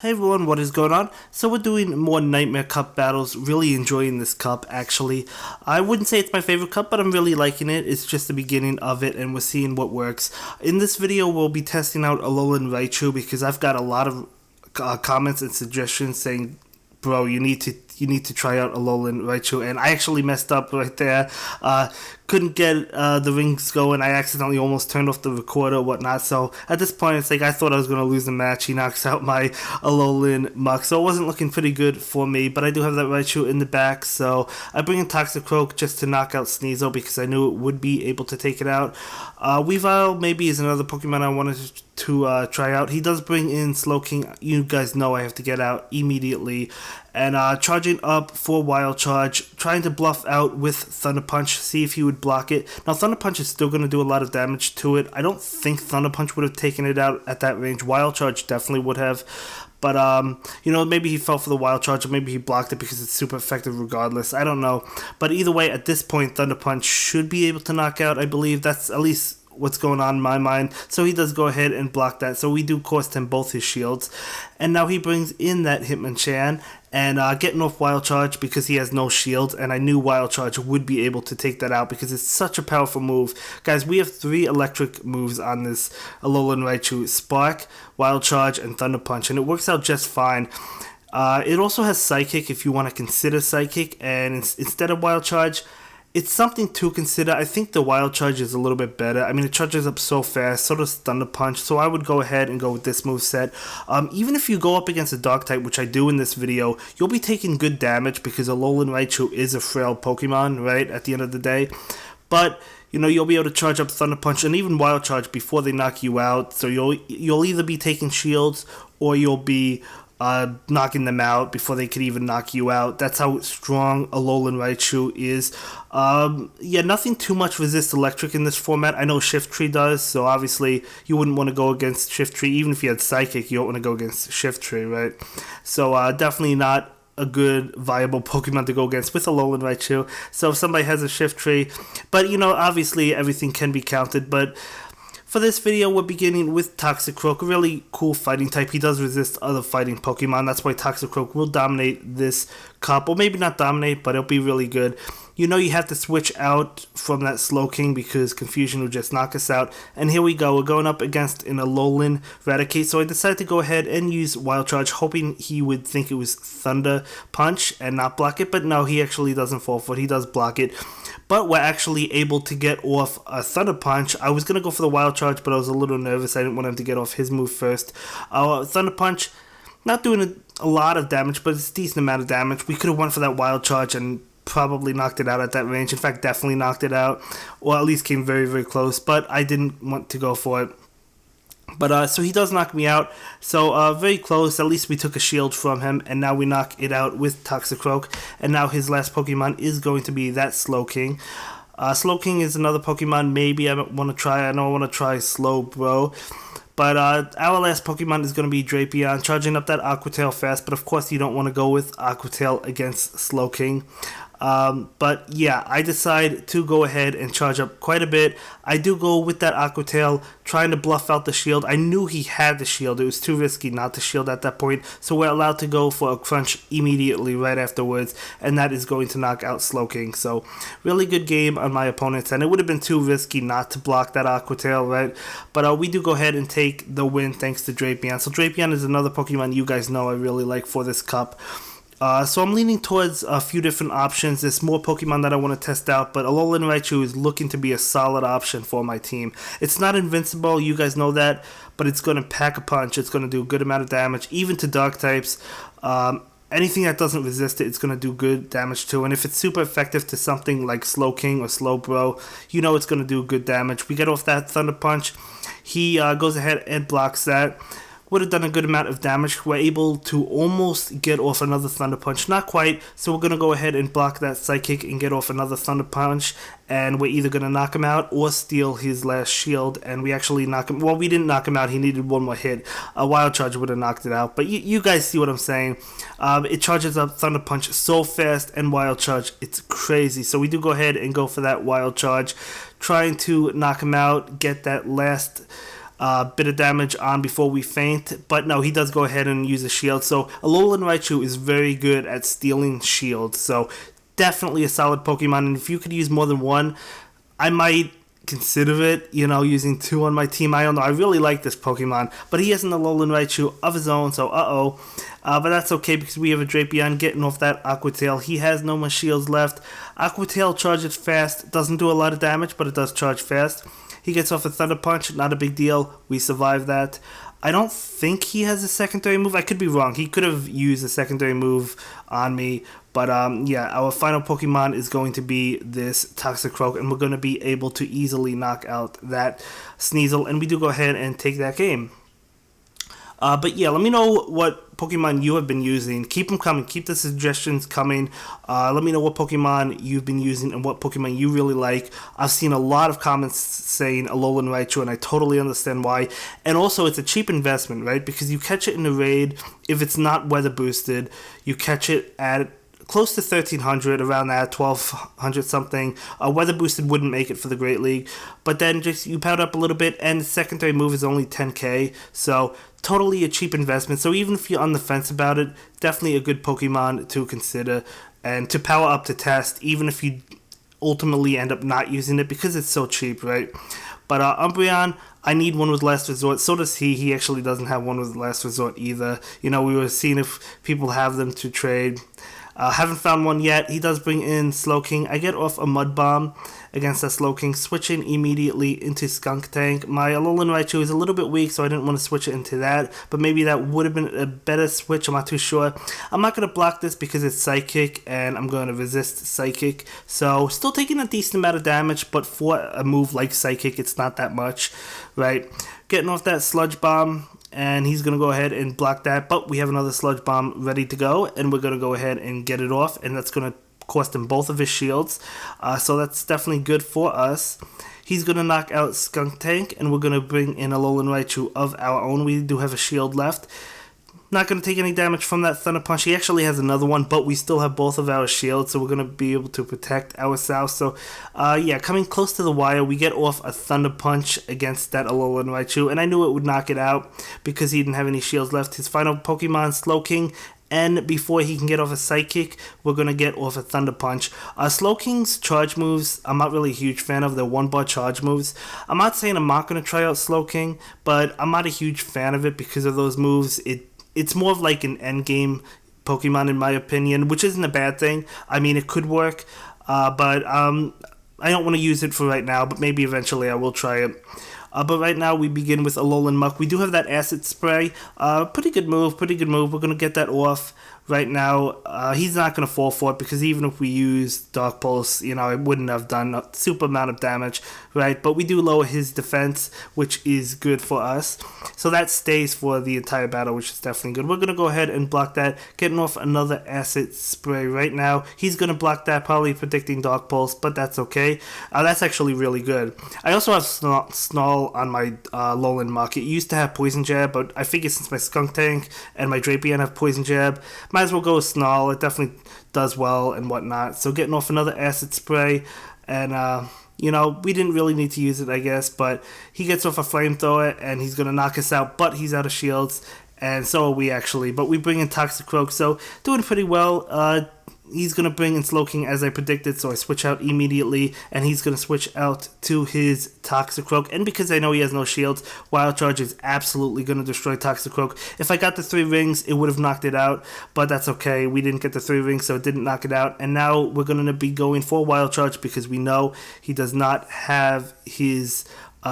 Hey everyone, what is going on? So we're doing more Nightmare Cup battles, really enjoying this cup actually. I wouldn't say it's my favorite cup, but I'm really liking it. It's just the beginning of it and we're seeing what works. In this video we'll be testing out Alolan Raichu because I've got a lot of comments and suggestions saying, bro, you need to try out Alolan Raichu, and I actually messed up right there. Couldn't get the rings going. I accidentally almost turned off the recorder or whatnot. So at this point, it's like I thought I was gonna lose the match. He knocks out my Alolan Muck, so it wasn't looking pretty good for me. But I do have that Raichu in the back, so I bring in Toxicroak just to knock out Sneasel because I knew it would be able to take it out. Weavile maybe is another Pokemon I wanted to try out. He does bring in Slowking. You guys know I have to get out immediately. And charging up for Wild Charge, trying to bluff out with Thunder Punch, see if he would block it. Now Thunder Punch is still going to do a lot of damage to it. I don't think Thunder Punch would have taken it out at that range. Wild Charge definitely would have. But, maybe he fell for the Wild Charge, or maybe he blocked it because it's super effective regardless. I don't know. But either way, at this point, Thunder Punch should be able to knock out, I believe. That's at least what's going on in my mind. So he does go ahead and block that. So we do cost him both his shields. And now he brings in that Hitmonchan and getting off Wild Charge because he has no shield, and I knew Wild Charge would be able to take that out because it's such a powerful move. Guys, we have 3 electric moves on this Alolan Raichu: Spark, Wild Charge, and Thunder Punch, and it works out just fine. It also has Psychic if you want to consider Psychic, and instead of Wild Charge, it's something to consider. I think the Wild Charge is a little bit better. I mean, it charges up so fast, so does Thunder Punch, so I would go ahead and go with this moveset. Even if you go up against a Dark type, which I do in this video, you'll be taking good damage because Alolan Raichu is a frail Pokemon, right, at the end of the day. But you'll be able to charge up Thunder Punch and even Wild Charge before they knock you out, so you'll either be taking shields or you'll be knocking them out before they could even knock you out. That's how strong Alolan Raichu is. Nothing too much resists electric in this format. I know Shiftry does, so obviously you wouldn't want to go against Shiftry. Even if you had Psychic, you don't want to go against Shiftry, right? So definitely not a good viable Pokemon to go against with Alolan Raichu. So if somebody has a Shiftry, but obviously everything can be counted, but for this video, we're beginning with Toxicroak, a really cool fighting type. He does resist other fighting Pokemon. That's why Toxicroak will dominate this cup. Or maybe not dominate, but it'll be really good. You have to switch out from that Slowking because Confusion will just knock us out. And here we go. We're going up against an Alolan Raticate. So I decided to go ahead and use Wild Charge, hoping he would think it was Thunder Punch and not block it. But no, he actually doesn't fall for it. He does block it. But we're actually able to get off a Thunder Punch. I was going to go for the Wild Charge, but I was a little nervous. I didn't want him to get off his move first. Thunder Punch, not doing a lot of damage, but it's a decent amount of damage. We could have went for that Wild Charge and probably knocked it out at that range. In fact, definitely knocked it out, or at least came very, very close. But I didn't want to go for it. But so he does knock me out. So very close. At least we took a shield from him, and now we knock it out with Toxicroak. And now his last Pokemon is going to be that Slowking. Slowking is another Pokemon maybe I want to try. I know I want to try Slowbro. But our last Pokemon is going to be Drapion, charging up that Aqua Tail fast. But of course, you don't want to go with Aqua Tail against Slowking. But yeah, I decide to go ahead and charge up quite a bit. I do go with that Aqua Tail, trying to bluff out the shield. I knew he had the shield. It was too risky not to shield at that point. So we're allowed to go for a crunch immediately right afterwards. And that is going to knock out Slowking. So really good game on my opponent's end. It would have been too risky not to block that Aqua Tail, right? But we do go ahead and take the win thanks to Drapion. So Drapion is another Pokemon you guys know I really like for this cup. So I'm leaning towards a few different options. There's more Pokemon that I want to test out, but Alolan Raichu is looking to be a solid option for my team. It's not invincible, you guys know that, but it's going to pack a punch. It's going to do a good amount of damage, even to Dark types. Anything that doesn't resist it, it's going to do good damage to. And if it's super effective to something like Slowking or Slowbro, it's going to do good damage. We get off that Thunder Punch. He goes ahead and blocks that. Would have done a good amount of damage. We're able to almost get off another Thunder Punch. Not quite, so we're going to go ahead and block that Psychic and get off another Thunder Punch. And we're either going to knock him out or steal his last shield. And we actually knock him. Well, we didn't knock him out. He needed one more hit. A Wild Charge would have knocked it out. But you guys see what I'm saying. It charges up Thunder Punch so fast and Wild Charge. It's crazy. So we do go ahead and go for that Wild Charge. Trying to knock him out. Get that last bit of damage on before we faint, but no, he does go ahead and use a shield. So Alolan Raichu is very good at stealing shields, so definitely a solid Pokemon. And if you could use more than one, I might consider it, using two on my team. I don't know. I really like this Pokemon, but he has an Alolan Raichu of his own, so but that's okay because we have a Drapion getting off that Aqua Tail. He has no more shields left. Aqua Tail charges fast, doesn't do a lot of damage, but it does charge fast. He gets off a Thunder Punch, not a big deal. We survive that. I don't think he has a secondary move. I could be wrong. He could have used a secondary move on me. But yeah, our final Pokemon is going to be this Toxicroak, and we're going to be able to easily knock out that Sneasel. And we do go ahead and take that game. But yeah, let me know what Pokemon you have been using. Keep them coming. Keep the suggestions coming. Let me know what Pokemon you've been using and what Pokemon you really like. I've seen a lot of comments saying Alolan Raichu, and I totally understand why. And also, it's a cheap investment, right? Because you catch it in a raid. If it's not weather boosted, you catch it at close to 1,300, around that, 1,200 something. Weather boosted wouldn't make it for the Great League, but then just you pound up a little bit, and the secondary move is only 10k, so totally a cheap investment. So even if you're on the fence about it, definitely a good Pokemon to consider and to power up to test, even if you ultimately end up not using it because it's so cheap, right? But Umbreon, I need one with Last Resort. So does he. He actually doesn't have one with Last Resort either. We were seeing if people have them to trade. Haven't found one yet. He does bring in Slowking. I get off a Mud Bomb against that Slowking, switching immediately into Skunk Tank. My Alolan Raichu is a little bit weak, so I didn't want to switch it into that, but maybe that would have been a better switch. I'm not too sure. I'm not going to block this because it's Psychic, and I'm going to resist Psychic. So still taking a decent amount of damage, but for a move like Psychic, it's not that much, right? Getting off that Sludge Bomb, and he's going to go ahead and block that, but we have another Sludge Bomb ready to go, and we're going to go ahead and get it off, and that's going to cost him both of his shields, so that's definitely good for us. He's going to knock out Skunk Tank, and we're going to bring in Alolan Raichu of our own. We do have a shield left. Not going to take any damage from that Thunder Punch. He actually has another one, but we still have both of our shields, so we're going to be able to protect ourselves. So, yeah, coming close to the wire, we get off a Thunder Punch against that Alolan Raichu, and I knew it would knock it out because he didn't have any shields left. His final Pokemon, Slowking, and before he can get off a Psychic, we're going to get off a Thunder Punch. Slowking's charge moves, I'm not really a huge fan of. They're one-bar charge moves. I'm not saying I'm not going to try out Slowking, but I'm not a huge fan of it because of those moves. It's more of like an endgame Pokemon in my opinion, which isn't a bad thing. I mean, it could work, but I don't want to use it for right now, but maybe eventually I will try it. But right now we begin with Alolan Muck. We do have that Acid Spray. Pretty good move. We're going to get that off right now. He's not going to fall for it because even if we use Dark Pulse, it wouldn't have done a super amount of damage, right? But we do lower his defense, which is good for us. So that stays for the entire battle, which is definitely good. We're going to go ahead and block that, getting off another Acid Spray right now. He's going to block that, probably predicting Dark Pulse, but that's okay. That's actually really good. I also have Snarl on my Alolan Muck. It used to have Poison Jab, but I figure since my Skunk Tank and my Drapion have Poison Jab, might as well go with Snarl. It definitely does well and whatnot. So getting off another Acid Spray, and we didn't really need to use it, I guess, but he gets off a Flamethrower and he's going to knock us out, but he's out of shields, and so are we actually. But we bring in Toxicroak, so doing pretty well. He's going to bring in Slowking as I predicted, so I switch out immediately, and he's going to switch out to his Toxicroak. And because I know he has no shields, Wild Charge is absolutely going to destroy Toxicroak. If I got the 3 rings, it would have knocked it out, but that's okay. We didn't get the 3 rings, so it didn't knock it out. And now we're going to be going for Wild Charge because we know he does not have his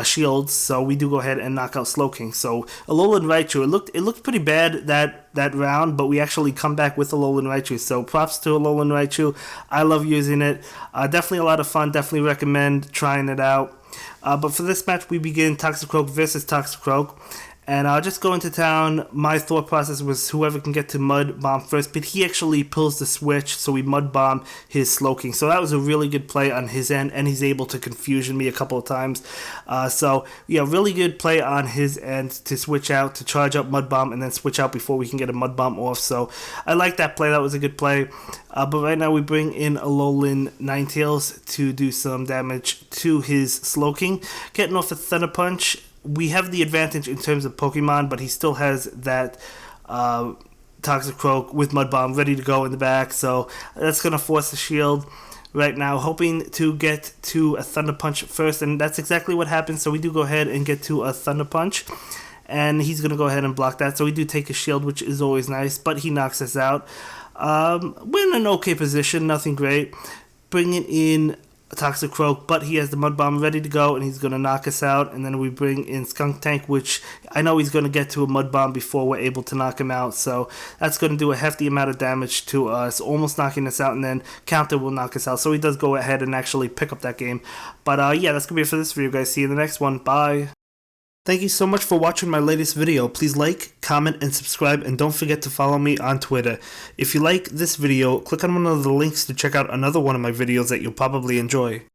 shields, so we do go ahead and knock out Slowking. So Alolan Raichu, it looked pretty bad that round, but we actually come back with Alolan Raichu. So props to Alolan Raichu. I love using it. Definitely a lot of fun. Definitely recommend trying it out. But for this match, we begin Toxicroak versus Toxicroak. And I'll just go into town. My thought process was whoever can get to Mud Bomb first, but he actually pulls the switch, so we Mud Bomb his Slowking. So that was a really good play on his end, and he's able to confusion me a couple of times. So, yeah, really good play on his end to switch out, to charge up Mud Bomb, and then switch out before we can get a Mud Bomb off. So I like that play. That was a good play. But right now we bring in Alolan Ninetales to do some damage to his Slowking. Getting off a Thunder Punch we have the advantage in terms of Pokemon, but he still has that Toxicroak with Mud Bomb ready to go in the back, so that's going to force the shield right now, hoping to get to a Thunder Punch first, and that's exactly what happens. So we do go ahead and get to a Thunder Punch, and he's going to go ahead and block that, so we do take a shield, which is always nice, but he knocks us out. We're in an okay position, nothing great. Bringing in Toxicroak, but he has the Mud Bomb ready to go, and he's going to knock us out. And then we bring in Skunk Tank, which I know he's going to get to a Mud Bomb before we're able to knock him out, so that's going to do a hefty amount of damage to us, almost knocking us out, and then Counter will knock us out, so he does go ahead and actually pick up that game. But yeah, that's going to be it for this video, guys. See you in the next one. Bye. Thank you so much for watching my latest video. Please like, comment, and subscribe, and don't forget to follow me on Twitter. If you like this video, click on one of the links to check out another one of my videos that you'll probably enjoy.